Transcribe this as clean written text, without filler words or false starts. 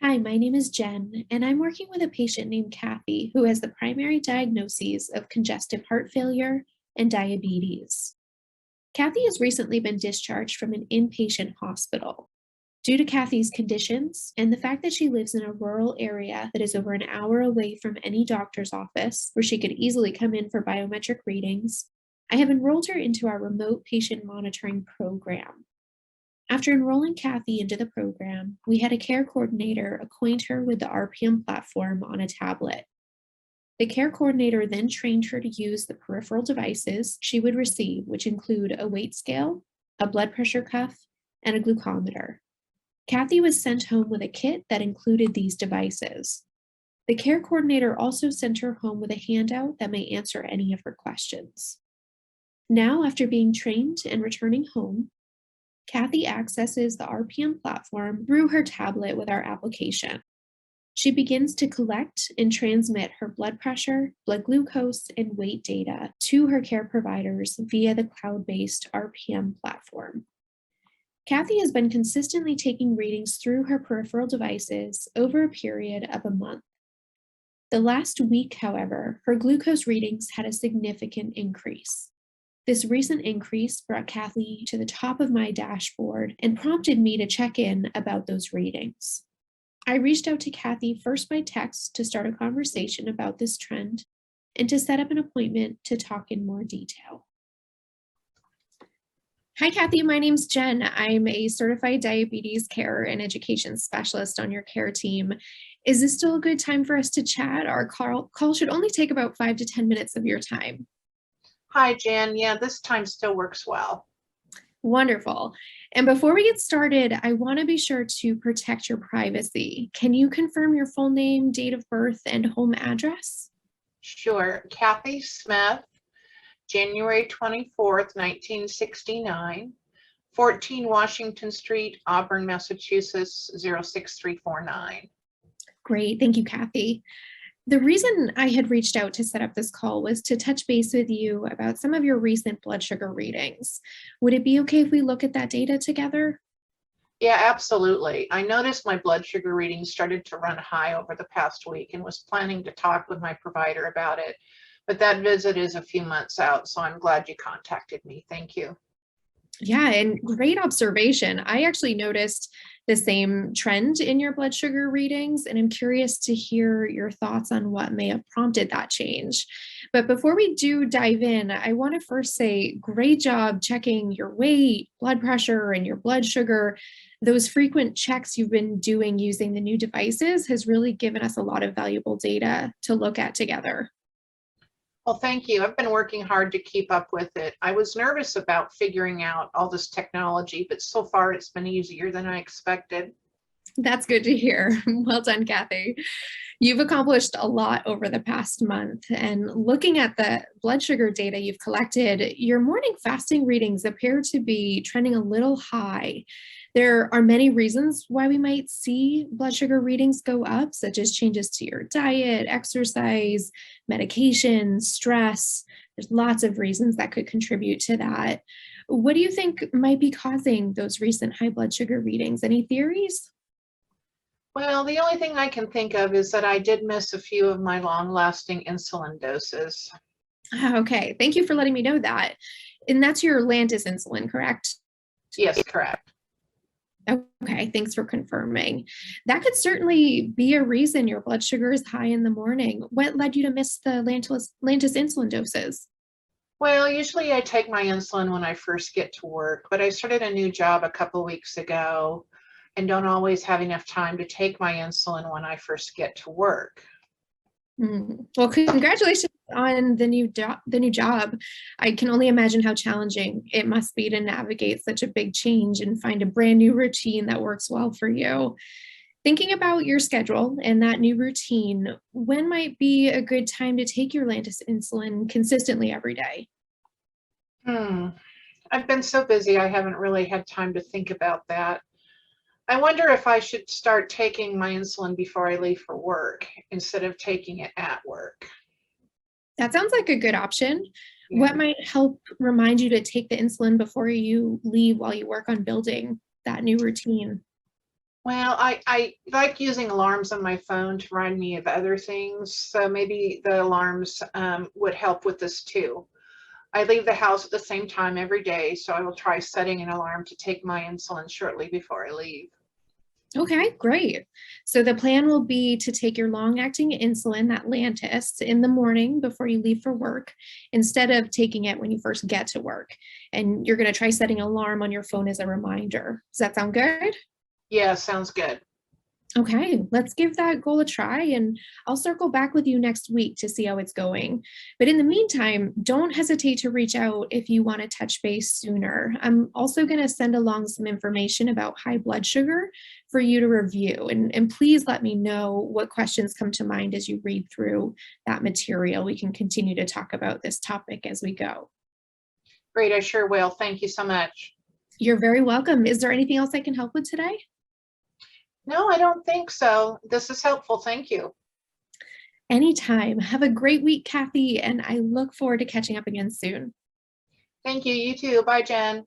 Hi, my name is Jen, and I'm working with a patient named Kathy who has the primary diagnoses of congestive heart failure and diabetes. Kathy has recently been discharged from an inpatient hospital. Due to Kathy's conditions and the fact that she lives in a rural area that is over an hour away from any doctor's office where she could easily come in for biometric readings, I have enrolled her into our remote patient monitoring program. After enrolling Kathy into the program, we had a care coordinator acquaint her with the RPM platform on a tablet. The care coordinator then trained her to use the peripheral devices she would receive, which include a weight scale, a blood pressure cuff, and a glucometer. Kathy was sent home with a kit that included these devices. The care coordinator also sent her home with a handout that may answer any of her questions. Now, after being trained and returning home, Kathy accesses the RPM platform through her tablet with our application. She begins to collect and transmit her blood pressure, blood glucose, and weight data to her care providers via the cloud-based RPM platform. Kathy has been consistently taking readings through her peripheral devices over a period of a month. The last week, however, her glucose readings had a significant increase. This recent increase brought Kathy to the top of my dashboard and prompted me to check in about those readings. I reached out to Kathy first by text to start a conversation about this trend and to set up an appointment to talk in more detail. Hi, Kathy. My name's Jen. I'm a certified diabetes care and education specialist on your care team. Is this still a good time for us to chat? Our call should only take about 5 to 10 minutes of your time. Hi, Jan. Yeah, this time still works well. Wonderful. And before we get started, I want to be sure to protect your privacy. Can you confirm your full name, date of birth, and home address? Sure. Kathy Smith, January 24th, 1969, 14 Washington Street, Auburn, Massachusetts, 06349. Great. Thank you, Kathy. The reason I had reached out to set up this call was to touch base with you about some of your recent blood sugar readings. Would it be okay if we look at that data together? Yeah, absolutely. I noticed my blood sugar readings started to run high over the past week and was planning to talk with my provider about it. But that visit is a few months out, so I'm glad you contacted me. Thank you. Yeah, and great observation. I actually noticed the same trend in your blood sugar readings, and I'm curious to hear your thoughts on what may have prompted that change. But before we do dive in, I want to first say great job checking your weight, blood pressure, and your blood sugar. Those frequent checks you've been doing using the new devices has really given us a lot of valuable data to look at together. Well, thank you. I've been working hard to keep up with it. I was nervous about figuring out all this technology, but so far it's been easier than I expected. That's good to hear. Well done, Kathy. You've accomplished a lot over the past month. And looking at the blood sugar data you've collected, your morning fasting readings appear to be trending a little high. There are many reasons why we might see blood sugar readings go up, such as changes to your diet, exercise, medication, stress. There's lots of reasons that could contribute to that. What do you think might be causing those recent high blood sugar readings? Any theories? Well, the only thing I can think of is that I did miss a few of my long-lasting insulin doses. Okay, thank you for letting me know that. And that's your Lantus insulin, correct? Yes, correct. Okay, thanks for confirming. That could certainly be a reason your blood sugar is high in the morning. What led you to miss the Lantus insulin doses? Well, usually I take my insulin when I first get to work, but I started a new job a couple weeks ago and don't always have enough time to take my insulin when I first get to work. Well, congratulations on the new job. I can only imagine how challenging it must be to navigate such a big change and find a brand new routine that works well for you. Thinking about your schedule and that new routine, when might be a good time to take your Lantus insulin consistently every day? Hmm. I've been so busy, I haven't really had time to think about that. I wonder if I should start taking my insulin before I leave for work instead of taking it at work. That sounds like a good option. Yeah. What might help remind you to take the insulin before you leave while you work on building that new routine? Well, I like using alarms on my phone to remind me of other things, so maybe the alarms would help with this too. I leave the house at the same time every day, so I will try setting an alarm to take my insulin shortly before I leave. Okay, great. So the plan will be to take your long-acting insulin, that Lantus, in the morning before you leave for work, instead of taking it when you first get to work. And you're going to try setting an alarm on your phone as a reminder. Does that sound good? Yeah, sounds good. Okay, let's give that goal a try, and I'll circle back with you next week to see how it's going. But in the meantime, don't hesitate to reach out if you want to touch base sooner. I'm also going to send along some information about high blood sugar for you to review. And please let me know what questions come to mind as you read through that material. We can continue to talk about this topic as we go. Great, I sure will. Thank you so much. You're very welcome. Is there anything else I can help with today? No, I don't think so. This is helpful. Thank you. Anytime. Have a great week, Kathy, and I look forward to catching up again soon. Thank you. You too. Bye, Jen.